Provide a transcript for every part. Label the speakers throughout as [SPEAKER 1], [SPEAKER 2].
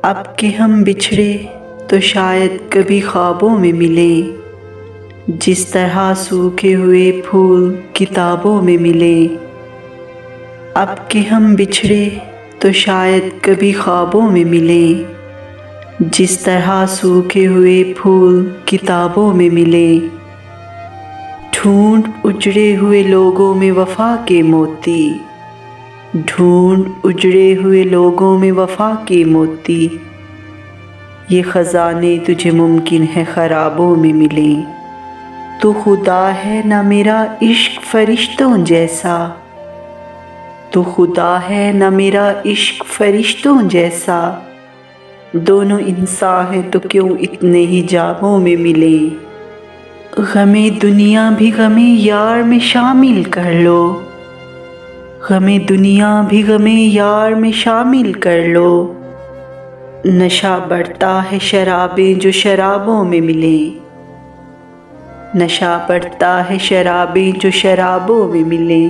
[SPEAKER 1] اب کہ ہم بچھڑے تو شاید کبھی خوابوں میں ملیں، جس طرح سوکھے ہوئے پھول کتابوں میں ملیں۔ اب کہ ہم بچھڑے تو شاید کبھی خوابوں میں ملیں، جس طرح سوکھے ہوئے پھول کتابوں میں ملیں۔ ڈھونڈ اجڑے ہوئے لوگوں میں وفا کے موتی، ڈھونڈ اجڑے ہوئے لوگوں میں وفا کے موتی۔ یہ خزانے تجھے ممکن ہے خرابوں میں ملیں۔ تو خدا ہے نہ میرا عشق فرشتوں جیسا، تو خدا ہے نہ میرا عشق فرشتوں جیسا۔ دونوں انسان ہیں تو کیوں اتنے ہی جاموں میں ملیں۔ غم دنیا بھی غم یار میں شامل کر لو، غم دنیا بھی غم یار میں شامل کر لو۔ نشہ بڑھتا ہے شرابیں جو شرابوں میں ملیں، نشہ بڑھتا ہے شرابیں جو شرابوں میں ملیں۔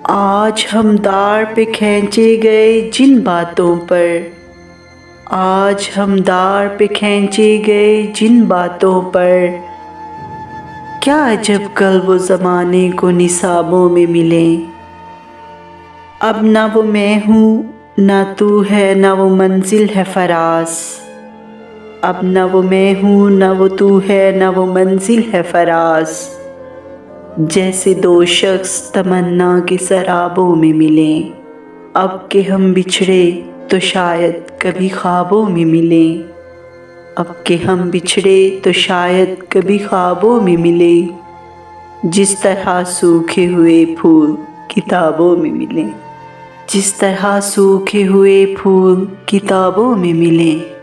[SPEAKER 1] آج ہم دار پہ کھینچے گئے جن باتوں پر، آج ہم دار پہ کھینچے گئے جن باتوں پر۔ کیا عجب کل وہ زمانے کو نصابوں میں ملیں۔ اب نہ وہ میں ہوں نہ تو ہے نہ وہ منزل ہے فراز، اب نہ وہ میں ہوں نہ وہ تو ہے نہ وہ منزل ہے فراز۔ جیسے دو شخص تمنا کے سرابوں میں ملیں، اب کہ ہم بچھڑے تو شاید کبھی خوابوں میں ملیں، اب کہ ہم بچھڑے تو شاید کبھی خوابوں میں ملیں۔ جس طرح سوکھے ہوئے پھول کتابوں میں ملیں، جس طرح سوکھے ہوئے پھول کتابوں میں ملیں۔